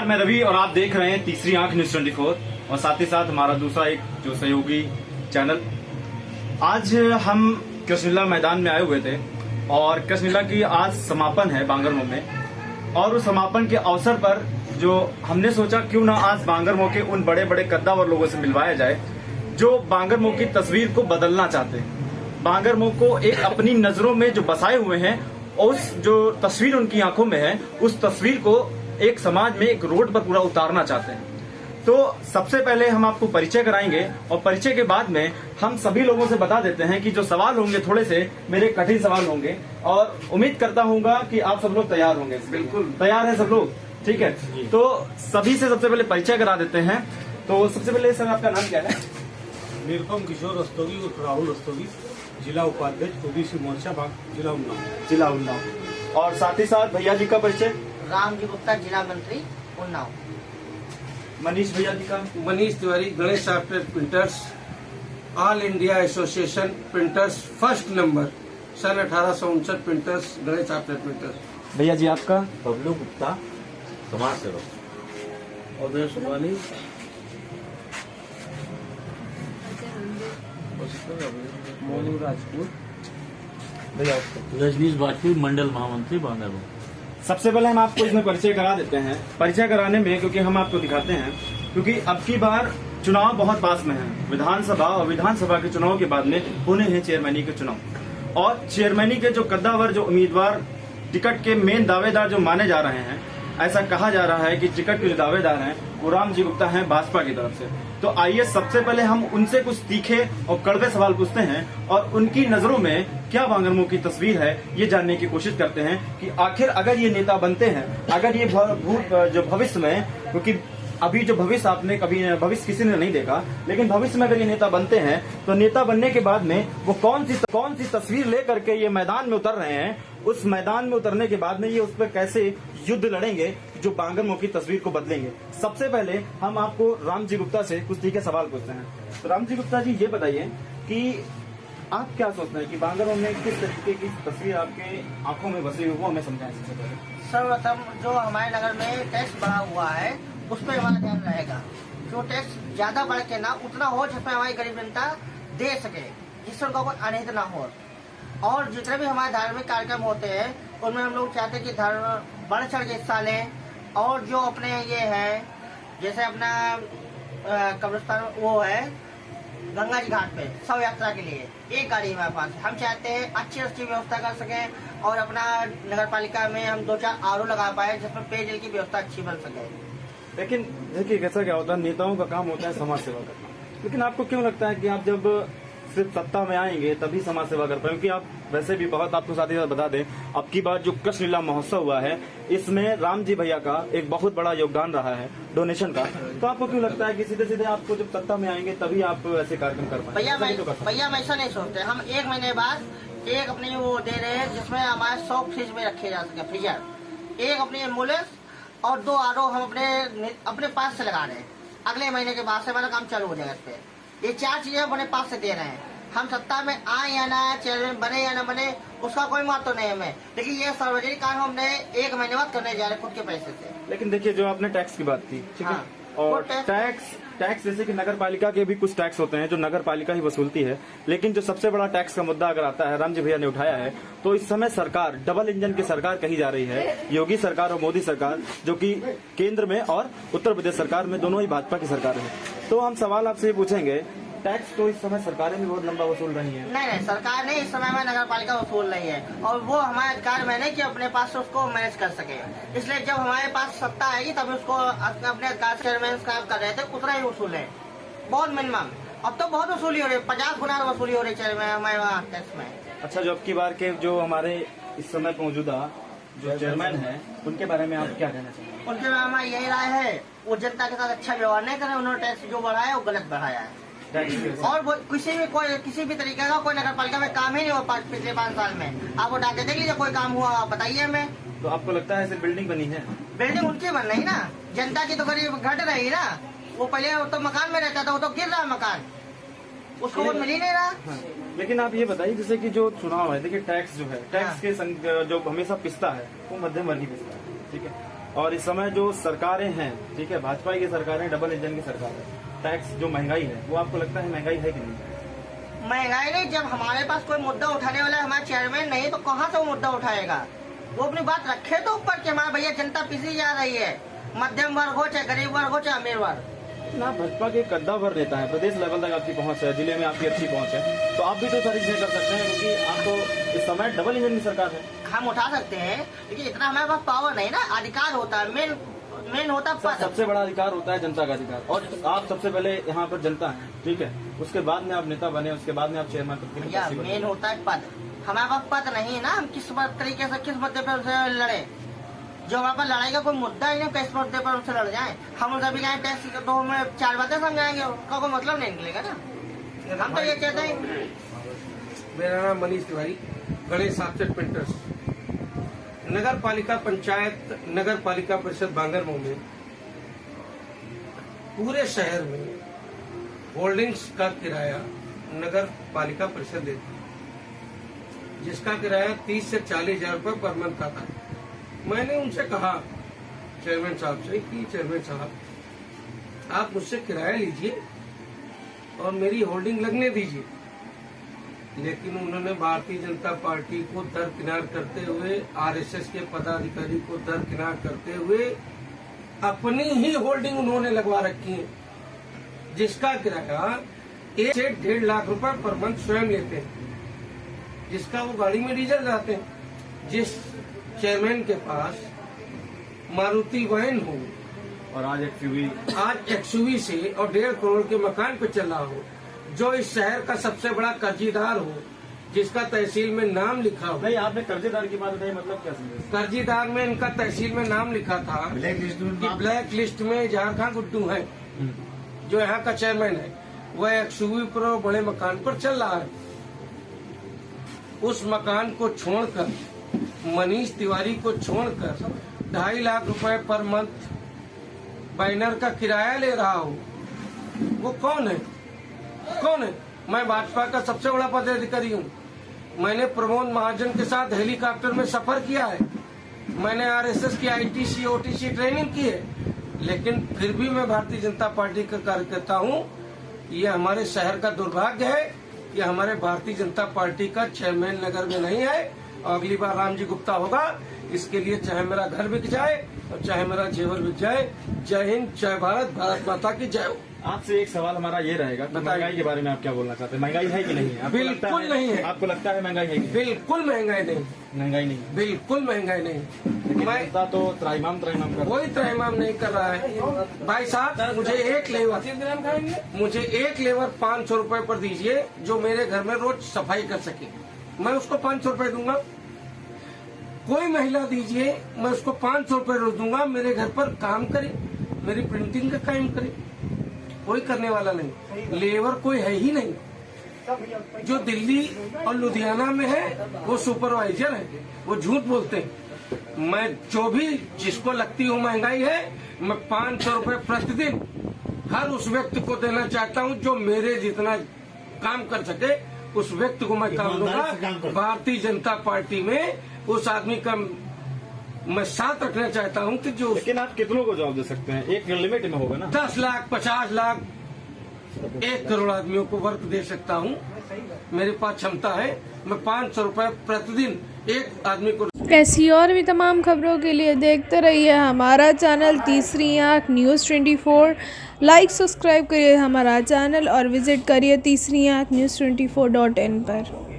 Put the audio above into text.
नमस्कार, मैं रवि और आप देख रहे हैं तीसरी आंख न्यूज 24 और साथ ही साथ हमारा दूसरा एक जो सहयोगी चैनल। आज हम कृष्णलीला मैदान में आए हुए थे और कृष्णलीला की आज समापन है बांगरमो में, और उस समापन के अवसर पर जो हमने सोचा क्यों ना आज बांगरमो के उन बड़े बड़े कद्दावर लोगों से मिलवाया जाए जो बांगरमो की तस्वीर को बदलना चाहते हैं, बांगरमो को एक अपनी नजरों में जो बसाए हुए हैं, उस जो तस्वीर उनकी आंखों में है उस तस्वीर को एक समाज में एक रोड पर पूरा उतारना चाहते हैं। तो सबसे पहले हम आपको परिचय कराएंगे और परिचय के बाद में हम सभी लोगों से बता देते हैं कि जो सवाल होंगे थोड़े से मेरे कठिन सवाल होंगे और उम्मीद करता हूँ कि आप सब लोग तैयार होंगे। बिल्कुल तैयार है सब लोग? ठीक है, तो सभी से सबसे पहले परिचय करा देते हैं। तो सबसे पहले सर आपका नाम क्या है? निरुपम किशोर रस्तोगी उर्फ राहुल रस्तोगी, जिला उपाध्यक्ष ओबीसी मोर्चा जिला उन्नाव। और साथ ही साथ भैया जी का परिचय? राम जी गुप्ता, जिला मंत्री उन्नाव। मनीष भैया जी का? Manish Tiwari, Ganesh software printers, all India association printers first number, सन 1859 प्रिंटर्स, गणेश सॉफ्टवेयर प्रिंटर्स। भैया जी आपका? बबलू गुप्ता, समाज सेवक। उदय सुबानी, मोनू राजपूत। भैया रजनीश बाजपेयी, मंडल महामंत्री बांगरमो। सबसे पहले हम आपको इसमें परिचय करा देते हैं। परिचय कराने में क्योंकि हम आपको दिखाते हैं क्योंकि अब की बार चुनाव बहुत पास में है, विधानसभा और विधानसभा के चुनाव के बाद में होने हैं चेयरमैनी के चुनाव, और चेयरमैनी के जो कद्दावर जो उम्मीदवार टिकट के मेन दावेदार जो माने जा रहे हैं, ऐसा कहा जा रहा है कि टिकट के जो दावेदार हैं वो राम जी गुप्ता हैं भाजपा की तरफ से। तो आइए सबसे पहले हम उनसे कुछ तीखे और कड़वे सवाल पूछते हैं और उनकी नजरों में क्या बांगरमो की तस्वीर है ये जानने की कोशिश करते हैं कि आखिर अगर ये नेता बनते हैं, अगर ये जो भविष्य में, क्योंकि अभी जो भविष्य आपने कभी भविष्य किसी ने नहीं देखा, लेकिन भविष्य में अगर ये नेता बनते हैं तो नेता बनने के बाद में वो कौन सी तस्वीर लेकर के ये मैदान में उतर रहे हैं, उस मैदान में उतरने के बाद में ये उस पर कैसे युद्ध लड़ेंगे जो बांगरमो की तस्वीर को बदलेंगे। सबसे पहले हम आपको राम जी गुप्ता से कुछ तीखे सवाल पूछते हैं। तो राम जी गुप्ता जी ये बताइए कि आप क्या सोचते हैं कि बांगरमो में किस तरीके की तस्वीर आपके आंखों में बसी हुई, वो हमें समझाएं। सबसे पहले सर्वप्रथम जो हमारे नगर में टैक्स बढ़ा हुआ है उस पर हमारा ध्यान रहेगा। जो टैक्स ज्यादा बढ़ के ना उतना हो जिसमें हमारी गरीब जनता दे सके, जिससे उनका कोई अनहित ना हो। और जितने भी हमारे धार्मिक कार्यक्रम होते हैं उनमें हम लोग चाहते हैं कि धर्म बढ़ चढ़ के हिस्सा लें। और जो अपने ये है जैसे अपना कब्रिस्तान वो है गंगा जी घाट पे शव यात्रा के लिए एक गाड़ी हमारे पास, हम चाहते हैं अच्छी व्यवस्था कर सकें और अपना नगर पालिका में हम 2-4 आरओ लगा पाए जिसमें पेयजल की व्यवस्था अच्छी बन सके। लेकिन देखिए कैसा क्या होता है, नेताओं का काम होता है समाज सेवा करना, लेकिन आपको क्यों लगता है कि आप जब सिर्फ सत्ता में आएंगे तभी समाज सेवा कर पाए? क्योंकि आप वैसे भी बहुत, आपको साथ ही साथ बता दें, अब की बार जो कृष्णलीला महोत्सव हुआ है इसमें राम जी भैया का एक बहुत बड़ा योगदान रहा है डोनेशन का। तो आपको क्यों लगता है कि सीधे सीधे आपको जब सत्ता में आएंगे तभी आप ऐसे कार्यक्रम कर पाएंगे? भैया हम ऐसा नहीं सोचते। हम 1 महीने बाद एक अपनी वो दे रहे हैं जिसमें हमारे 100 फ्रिज में रखे जा सके, फ्रीजर, एक अपनी एम्बुलेंस और 2 आरओ हम अपने पास से लगा रहे हैं। अगले महीने के बाद से हमारा काम चालू हो जाएगा इस पे। ये 4 चीजें हम अपने पास से दे रहे हैं। हम सत्ता में आए या ना आए, चेयरमैन बने या ना बने, उसका कोई महत्व नहीं हमें, लेकिन ये सार्वजनिक काम हमने 1 महीने बाद करने जा रहे खुद के पैसे से। लेकिन देखिए जो आपने टैक्स की बात की, ठीक है, हाँ, और टैक्स जैसे कि नगर पालिका के भी कुछ टैक्स होते हैं जो नगर पालिका ही वसूलती है, लेकिन जो सबसे बड़ा टैक्स का मुद्दा अगर आता है, राम जी भैया ने उठाया है, तो इस समय सरकार डबल इंजन की सरकार कही जा रही है, योगी सरकार और मोदी सरकार, जो कि केंद्र में और उत्तर प्रदेश सरकार में दोनों ही भाजपा की सरकार है। तो हम सवाल आपसे ये पूछेंगे, टैक्स तो इस समय सरकारें भी बहुत लंबा वसूल रही है। नहीं, सरकार नहीं, इस समय में नगर पालिका वसूल रही है और वो हमारे अधिकार में नहीं कि अपने पास से उसको मैनेज कर सके। इसलिए जब हमारे पास सत्ता आएगी तभी उसको अपने अधिकार चेयरमैन काम कर रहे थे उतना ही वसूल है, बहुत मिनिमम। अब तो बहुत वसूली हो रही है, 50 गुना वसूली हो रही है चेयरमैन हमारे वहाँ टैक्स में। अच्छा, जो अब की बार के जो हमारे इस समय मौजूदा जो चेयरमैन है उनके बारे में आप क्या कहना चाहेंगे? उनके बारे में यही राय है, वो जनता के साथ अच्छा व्यवहार नहीं करे, उन्होंने टैक्स जो बढ़ाया है वो गलत बढ़ाया है। और वो किसी भी तरीके का कोई नगर पालिका में काम ही नहीं हुआ पिछले 5 साल में। आप वो डाके देख लीजिए, कोई काम हुआ आप बताइए हमें। तो आपको लगता है ऐसे बिल्डिंग बनी है? बिल्डिंग उनकी बन रही ना, जनता की तो गरीब घट रही ना। वो पहले तो मकान में रहता था, वो तो गिर रहा मकान, उसको वो मिल ही नहीं रहा। हाँ। लेकिन आप ये बताइए जैसे कि जो चुनाव है, देखिए टैक्स जो है, टैक्स के जो हमेशा पिसता है वो मध्यम वर्गीय पिसता है, ठीक है। और इस समय जो सरकारें हैं, ठीक है, भाजपा की सरकारें, डबल इंजन की सरकार है, टैक्स जो महंगाई है वो आपको लगता है महंगाई है कि नहीं? महंगाई नहीं, जब हमारे पास कोई मुद्दा उठाने वाला हमारा चेयरमैन नहीं तो कहाँ से वो मुद्दा उठाएगा? वो अपनी बात रखे तो ऊपर कि हमारा भैया जनता पिसी जा रही है, मध्यम वर्ग हो चाहे गरीब वर्ग हो चाहे अमीर वर्ग। ना भाजपा के कद्दा भर देता है, प्रदेश लेवल तक आपकी पहुंच है, जिले में आपकी अच्छी पहुंच है, तो आप भी तो सारी चीजें कर सकते हैं, क्योंकि आप तो इस समय डबल इंजन की सरकार है। हम उठा सकते हैं लेकिन इतना हमारे पास पावर नहीं ना, अधिकार होता है, मेन होता है पद। सबसे बड़ा अधिकार होता है जनता का अधिकार, और आप सबसे पहले यहाँ पर जनता है, ठीक है, उसके बाद में आप नेता बने, उसके बाद में आप चेयरमैन या मेन होता है पद। हमारे पास पद नहीं है ना, हम किस तरीके से किस मुद्दे पर उनसे लड़े? जो हमारे पास लड़ाई का कोई मुद्दा ही नहीं, किस मुद्दे पर उनसे लड़ जाए? हम उनसे भी कहें टैक्स तो हमें 4 बातें समझाएंगे, उसका कोई मतलब नहीं निकलेगा ना। हम तो ये कहते हैं। मेरा नाम मनीष तिवारी, गणेश ऑफसेट प्रिंटर्स। नगर पालिका पंचायत, नगर पालिका परिषद बांगरमऊ में पूरे शहर में होल्डिंग्स का किराया नगर पालिका परिषद देती है, जिसका किराया 30 से 40 हजार रुपये पर मंथ का था। मैंने उनसे कहा चेयरमैन साहब से कि चेयरमैन साहब आप मुझसे किराया लीजिए और मेरी होल्डिंग लगने दीजिए, लेकिन उन्होंने भारतीय जनता पार्टी को दरकिनार करते हुए, आरएसएस के पदाधिकारी को दरकिनार करते हुए अपनी ही होल्डिंग उन्होंने लगवा रखी है, जिसका किराया 1 से 1.5 लाख रुपए पर मंथ स्वयं लेते हैं, जिसका वो गाड़ी में डीजल जाते हैं। जिस चेयरमैन के पास मारुति वैन हो और आज एक्सयूवी से और 1.5 करोड़ के मकान पे चला हो, जो इस शहर का सबसे बड़ा कर्जीदार हो, जिसका तहसील में नाम लिखा हो। नहीं, आपने कर्जेदार की बात बताई, मतलब क्या समझे? कर्जीदार में इनका तहसील में नाम लिखा था कि ब्लैक लिस्ट में झारखंड गुड्डू है, जो यहाँ का चेयरमैन है, वह एक्सयूवी पर और बड़े मकान पर चल रहा है। उस मकान को छोड़कर, मनीष तिवारी को छोड़कर 2.5 लाख रुपए पर मंथ बैनर का किराया ले रहा हो, वो कौन है? कौन है? मैं भाजपा का सबसे बड़ा पदाधिकारी हूँ। मैंने प्रमोद महाजन के साथ हेलीकॉप्टर में सफर किया है, मैंने आरएसएस की आईटीसी ओटीसी ट्रेनिंग की है, लेकिन फिर भी मैं भारतीय जनता पार्टी का कार्यकर्ता हूँ। ये हमारे शहर का दुर्भाग्य है कि हमारे भारतीय जनता पार्टी का चेयरमैन नगर में नहीं है, और अगली बार रामजी गुप्ता होगा। इसके लिए चाहे मेरा घर बिक जाए और चाहे मेरा जेवर बिक जाए। जय हिंद, जय भारत, भारत माता की जय हो। आपसे एक सवाल हमारा ये रहेगा कि महंगाई के बारे में आप क्या बोलना चाहते हैं? महंगाई है कि नहीं है? बिल्कुल नहीं है। आपको लगता है महंगाई है कि नहीं? बिल्कुल महंगाई नहीं, महंगाई नहीं, बिल्कुल महंगाई नहीं। मैं तो त्राइमाम कर, कोई त्राइमाम नहीं कर रहा है। भाई साहब, मुझे एक लेबर 500 रुपए पर दीजिए, जो मेरे घर में रोज सफाई कर सके, मैं उसको 500 रुपए दूंगा। कोई महिला दीजिए, मैं उसको 500 रुपए रोज दूंगा, मेरे घर पर काम करे, मेरी प्रिंटिंग का काम करे। कोई करने वाला नहीं, लेबर कोई है ही नहीं। जो दिल्ली और लुधियाना में है वो सुपरवाइजर है, वो झूठ बोलते हैं। मैं जो भी जिसको लगती हो महंगाई है, मैं 500 रुपए प्रतिदिन हर उस व्यक्ति को देना चाहता हूं जो मेरे जितना काम कर सके, उस व्यक्ति को मैं काम दूंगा। भारतीय जनता पार्टी में उस आदमी का मैं साथ रखना चाहता हूं कि जो, लेकिन आप कितनों को जॉब दे सकते हैं? एक लिमिट में होगा ना। 10 लाख, 50 लाख, 1 करोड़ आदमियों को वर्क दे सकता हूं। मेरे पास क्षमता है। मैं 500 रुपए प्रतिदिन एक आदमी को। ऐसी और भी तमाम खबरों के लिए देखते रहिए हमारा चैनल तीसरी आँख न्यूज़ 24। लाइक सब्सक्राइब करिए हमारा चैनल और विजिट करिए तीसरी आँख न्यूज़ 24.in पर।